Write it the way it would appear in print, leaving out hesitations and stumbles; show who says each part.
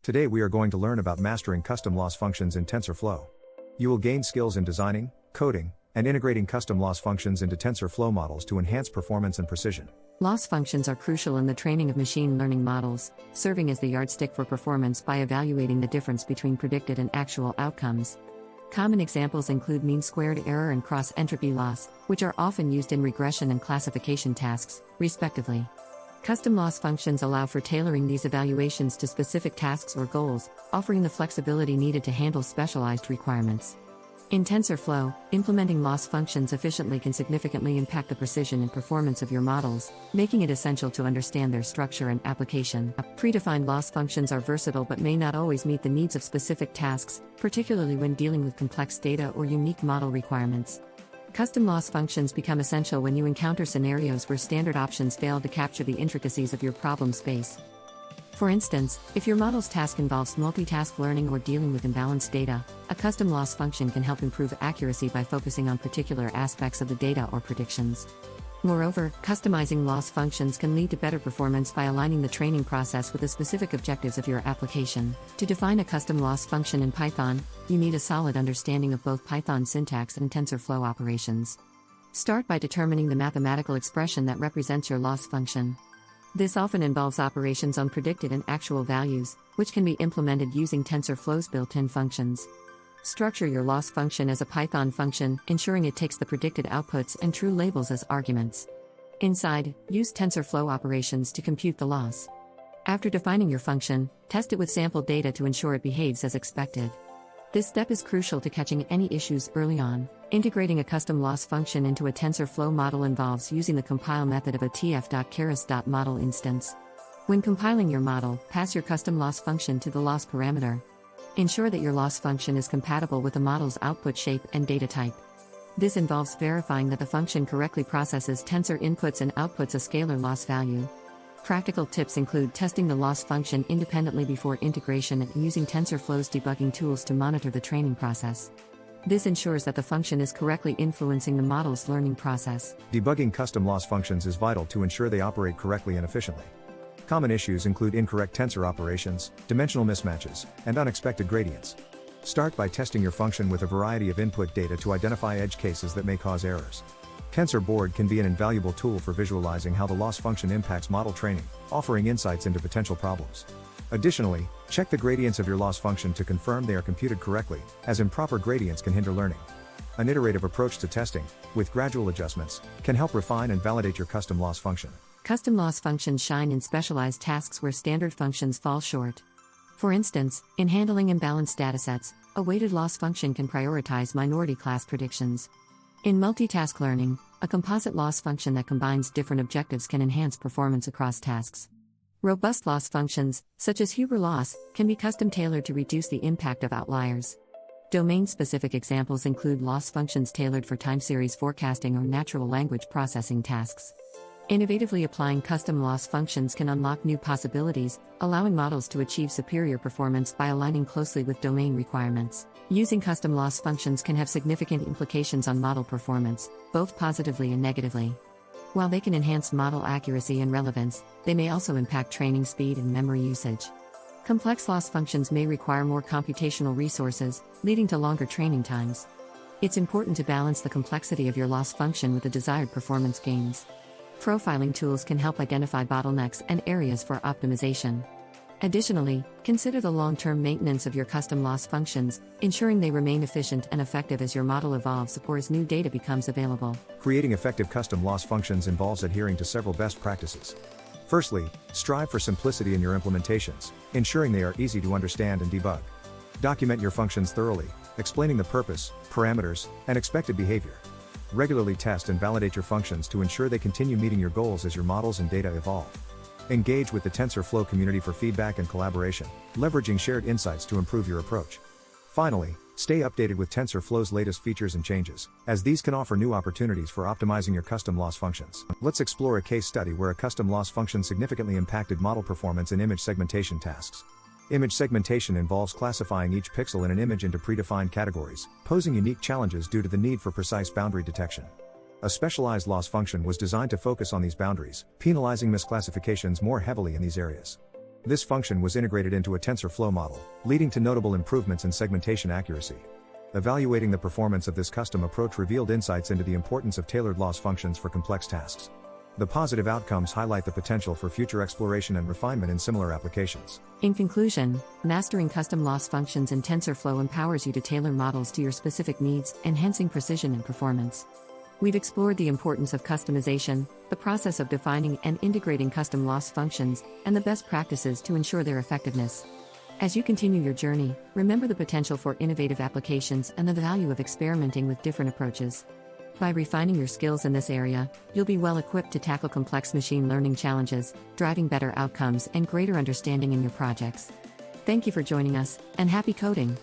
Speaker 1: Today we are going to learn about mastering custom loss functions in TensorFlow. You will gain skills in designing, coding, and integrating custom loss functions into TensorFlow models to enhance performance and precision.
Speaker 2: Loss functions are crucial in the training of machine learning models, serving as the yardstick for performance by evaluating the difference between predicted and actual outcomes. Common examples include mean squared error and cross-entropy loss, which are often used in regression and classification tasks, respectively. Custom loss functions allow for tailoring these evaluations to specific tasks or goals, offering the flexibility needed to handle specialized requirements. In TensorFlow, implementing loss functions efficiently can significantly impact the precision and performance of your models, making it essential to understand their structure and application. Predefined loss functions are versatile but may not always meet the needs of specific tasks, particularly when dealing with complex data or unique model requirements. Custom loss functions become essential when you encounter scenarios where standard options fail to capture the intricacies of your problem space. For instance, if your model's task involves multitask learning or dealing with imbalanced data, a custom loss function can help improve accuracy by focusing on particular aspects of the data or predictions. Moreover, customizing loss functions can lead to better performance by aligning the training process with the specific objectives of your application. To define a custom loss function in Python, you need a solid understanding of both Python syntax and TensorFlow operations. Start by determining the mathematical expression that represents your loss function. This often involves operations on predicted and actual values, which can be implemented using TensorFlow's built-in functions. Structure your loss function as a Python function, ensuring it takes the predicted outputs and true labels as arguments. Inside, use TensorFlow operations to compute the loss. After defining your function, test it with sample data to ensure it behaves as expected. This step is crucial to catching any issues early on. Integrating a custom loss function into a TensorFlow model involves using the compile method of a tf.keras.model instance. When compiling your model, pass your custom loss function to the loss parameter. Ensure that your loss function is compatible with the model's output shape and data type. This involves verifying that the function correctly processes tensor inputs and outputs a scalar loss value. Practical tips include testing the loss function independently before integration and using TensorFlow's debugging tools to monitor the training process. This ensures that the function is correctly influencing the model's learning process.
Speaker 1: Debugging custom loss functions is vital to ensure they operate correctly and efficiently. Common issues include incorrect tensor operations, dimensional mismatches, and unexpected gradients. Start by testing your function with a variety of input data to identify edge cases that may cause errors. TensorBoard can be an invaluable tool for visualizing how the loss function impacts model training, offering insights into potential problems. Additionally, check the gradients of your loss function to confirm they are computed correctly, as improper gradients can hinder learning. An iterative approach to testing, with gradual adjustments, can help refine and validate your custom loss function.
Speaker 2: Custom loss functions shine in specialized tasks where standard functions fall short. For instance, in handling imbalanced datasets, a weighted loss function can prioritize minority class predictions. In multitask learning, a composite loss function that combines different objectives can enhance performance across tasks. Robust loss functions, such as Huber loss, can be custom tailored to reduce the impact of outliers. Domain-specific examples include loss functions tailored for time series forecasting or natural language processing tasks. Innovatively applying custom loss functions can unlock new possibilities, allowing models to achieve superior performance by aligning closely with domain requirements. Using custom loss functions can have significant implications on model performance, both positively and negatively. While they can enhance model accuracy and relevance, they may also impact training speed and memory usage. Complex loss functions may require more computational resources, leading to longer training times. It's important to balance the complexity of your loss function with the desired performance gains. Profiling tools can help identify bottlenecks and areas for optimization. Additionally, consider the long-term maintenance of your custom loss functions, ensuring they remain efficient and effective as your model evolves or as new data becomes available.
Speaker 1: Creating effective custom loss functions involves adhering to several best practices. Firstly, strive for simplicity in your implementations, ensuring they are easy to understand and debug. Document your functions thoroughly, explaining the purpose, parameters, and expected behavior. Regularly test and validate your functions to ensure they continue meeting your goals as your models and data evolve. Engage with the TensorFlow community for feedback and collaboration, leveraging shared insights to improve your approach. Finally, stay updated with TensorFlow's latest features and changes, as these can offer new opportunities for optimizing your custom loss functions. Let's explore a case study where a custom loss function significantly impacted model performance in image segmentation tasks. Image segmentation involves classifying each pixel in an image into predefined categories, posing unique challenges due to the need for precise boundary detection. A specialized loss function was designed to focus on these boundaries, penalizing misclassifications more heavily in these areas. This function was integrated into a TensorFlow model, leading to notable improvements in segmentation accuracy. Evaluating the performance of this custom approach revealed insights into the importance of tailored loss functions for complex tasks. The positive outcomes highlight the potential for future exploration and refinement in similar applications.
Speaker 2: In conclusion, mastering custom loss functions in TensorFlow empowers you to tailor models to your specific needs, enhancing precision and performance. We've explored the importance of customization, the process of defining and integrating custom loss functions, and the best practices to ensure their effectiveness. As you continue your journey, remember the potential for innovative applications and the value of experimenting with different approaches. By refining your skills in this area, you'll be well equipped to tackle complex machine learning challenges, driving better outcomes and greater understanding in your projects. Thank you for joining us, and happy coding!